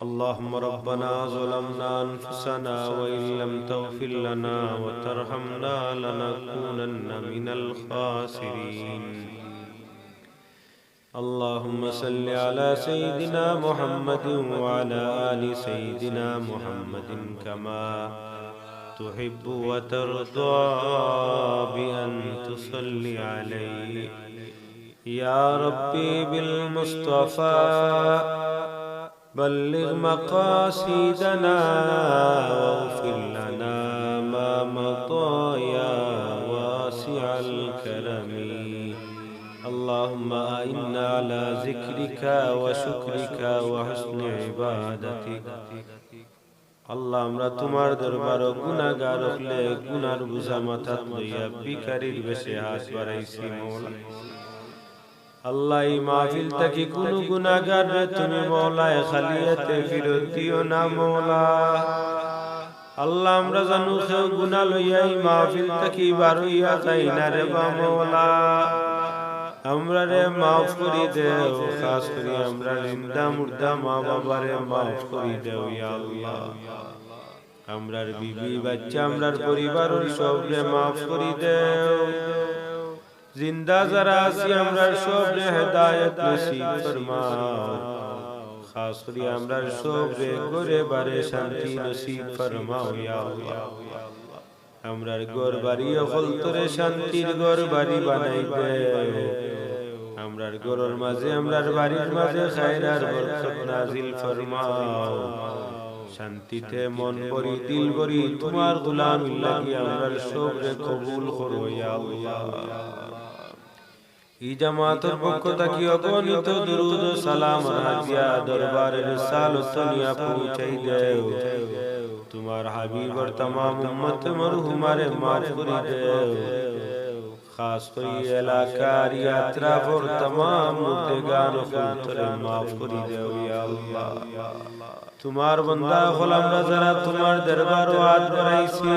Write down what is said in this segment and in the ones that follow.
اللهم ربنا ظلمنا أنفسنا وإن لم تغفر لنا وترحمنا لنكونن من الخاسرين. اللهم صل على سيدنا محمد وعلى آل سيدنا محمد كما تحب وترضى بأن تصلي عليه يا ربي بالمصطفى. بلغ مقاصدنا واغفر لنا ما مضى يا واسع الكرم. اللهم أعنا على ذكرك وشكرك وحسن عبادتك. আল্লাহ, আমরা তোমার দরবার গুনাহগার হলে গুনার বোঝা মাথাত লইয়া ভিখারির বেশে হাত বাড়াইছি মওলা। আল্লাহ, এই মাহফিল থেকে কোন গুনাহগার তুমি মওলা খালিয়াতে ফিরত দিও না মওলা। আল্লাহ, আমরা জানু কেউ গুনাহ লইয়া এই মাহফিল থেকে বার হইয়া যাই না রে বা মওলা। আমরা রে মাফ করি দেও, খাস করি আমরা জিন্দা মুর্দা মা বাবারে মাফ করি দেও ইয়া আল্লাহ। আমরার বিবি বাচ্চা আমরার পরিবারের সবরে মাফ করি দেও। জিন্দা যারা আছি আমরার সবরে হেদায়েত নসিব ফরমাও। খাস করি আমরার সবরে ঘরে বারে শান্তি নসিব ফরমাও ইয়া আল্লাহ। আমরার ঘর বাড়ি অকলতরে শান্তির ঘর বাড়ি বানাই দেও। আমরার ঘরের মাঝে আমরার বাড়ির মাঝে খায়রার বরকত নাজিল ফরমাও। শান্তিতে মন ভরি দিল ভরি তোমার গোলামি লাগি আমরার সবরে কবুল করো ইয়া আল্লাহ। এই জামাতের পক্ষ থেকে অগণিত দুরূদ ও সালাম হাদিয়া দরবারে রিসালত নিয়া পৌঁছাই দেও। তোমার হাবিবর तमाम উম্মত মরহুমারে মাফ করে দেও। খাস করে এলাকার ইয়াত্রাফর तमाम মুর্দেগান খুলতরে মাফ করে দেও ইয়া আল্লাহ। তোমার বান্দা গোলামরা যারা তোমার দরবার হাত বাড়াইছি,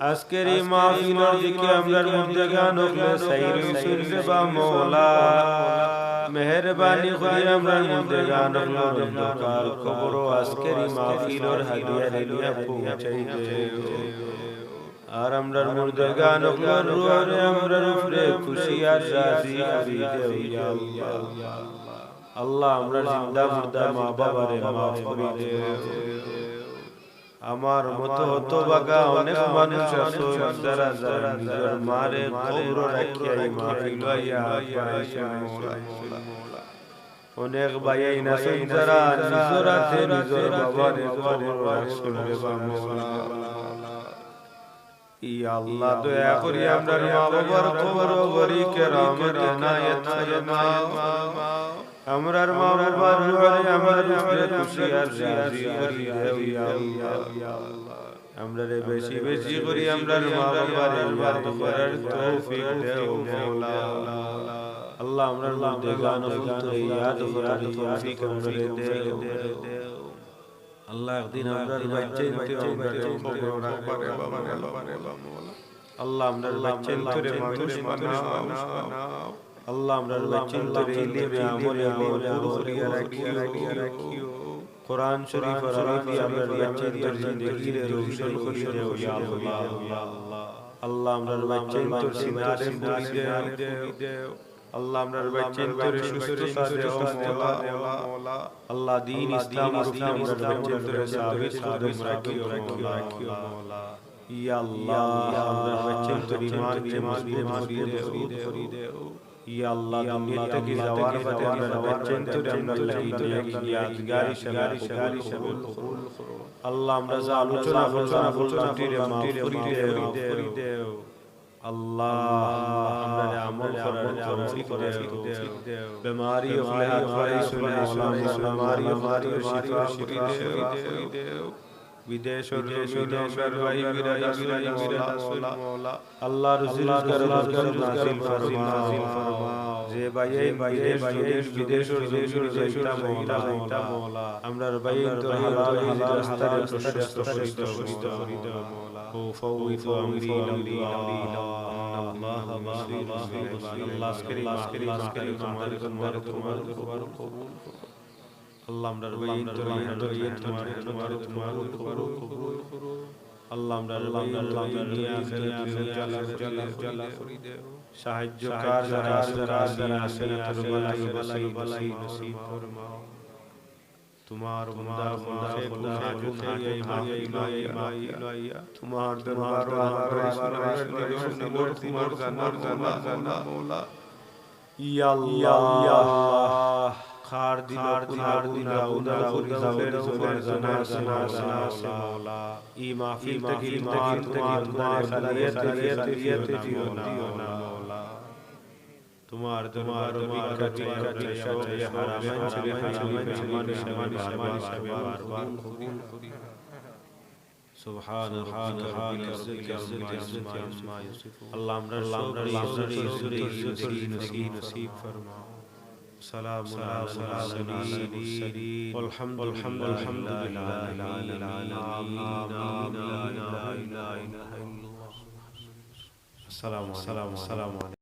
আজকের এই মাহফিলের দিকে আমরার মুর্দেগান হলে সাইরি সুরবে বা মওলা মেহেরবানি করে আমরার মুর্দেগান হলো অন্ধকার কবর আজকের এই মাহফিলের হাদিয়া নিয়া পৌঁছাই দেও। আর আমরার মুর্দেগান হলো রুহে আমরার উপরে খুশি আর রাজি করে দেও ইয়া আল্লাহ। আল্লাহ, আমরা জিন্দা মুর্দা মা বাবারে মাফ করে দেও। আমার মতো হতভাগা অনেক মানুষ আছে যারা যারা নিজের মারে কবর রাখিয়া এই মাহফিল আইয়া পাইছেন মওলা। অনেক ভাই না যারা নিজের হাতে নিজের বাবারে কবর রাখছেন রে বা মওলা। ইয়া আল্লাহ, দয়া করি আমরার মা বাবার কবর গরি কেরামত ইনায়াত ফরমাও। আমরার মা বাবার রুহে আমরার উপরে খুশি আর রাজি করি দেও ইয়া আল্লাহ। আমরারে বেশি বেশি করি আমরার মা বাবার ইয়াদ করার তৌফিক দেও মওলা। আল্লাহ, আমরার মুর্দেগান হতে ইয়াদ করার তৌফিক আমরারে দেও। আল্লাহ, একদিন আমরার বাচ্চা ইনতে আমরারে কবর রাখবারে বাবা মওলা। আল্লাহ, আমরার বাচ্চা ইনতে মানুষ বানাও। আল্লাহ, আমরার বাচ্চা ইনতে ইলমে আমলে করিয়া রাখিও। কুরআন শরীফ আর আরবি আমরার বাচ্চা ইনতে জিন্দেগি রে রোশন করিয়া দেও ইয়া আল্লাহ। আল্লাহ, আমরার বাচ্চা ইনতে সিনারে মুড়ি দেও। আল্লাহ, আমরার বাচ্চা ইনতে সুস্থতা দেও মওলা। আল্লাহ, দ্বীন ইসলাম আর উপরে আমরার বাচ্চা ইনতে সাবিত কদম রাখিও মওলা। ইয়া আল্লাহ, আমরার বাচ্চা ইনতে ঈমান কে মজবুত করি দেও। ইয়া আল্লাহ, দুনিয়া থেকে যাওয়ার পথে আমরার বাচ্চা ইনতে আমরার লাগি ইয়াদগারি কবুল করো। আল্লাহ, আমরা যা আলোচনা করছি রে মাফ করে দেও। আল্লাহ, আমরা আমল করার তৌফিক দেও। বিমারি হলে হাত শুনে মওলা, বিমারি শিফা করে দেও। বিদেশ ভাই মওলা, আল্লাহ রসুল বরকত নাযিল ফরমাও। যে ভাই বিদেশ যাইতা মওলা, আমরার ভাই তোর হালাল রাস্তায় প্রশস্ত করি দাও মওলা। ও ফাউইত আমরি ইলাল্লাহ। আল্লাহ বাসির আল্লাহ আজকের তোমার কবুল করো। আল্লাহ আমরার বাইন দরিয়া তোমার কবুল করো আল্লাহ আমরার বাইন দুনিয়া আখিরাত জালা করি দেও সাহায্যকার যারা আছেন তোর বালাই নসিব ফরমাও তোমার বান্দা খোদা তোমার দরবার তোমার জান্নাত মওলা ইয়া আল্লাহ খার দিল উদার জানা মওলা ই মাহফিল থেকে তোমার খালিয়াত দিও না মওলা তোমার বিখ্যাত হারামাইন বারবার কবুল করি সুবহান আল্লাহ আমরা ইজ্জত নসিব ফরমাও সালামুন আলাল মুরসালিন আলহামদুলিল্লাহ আসসালামু আলাইকুম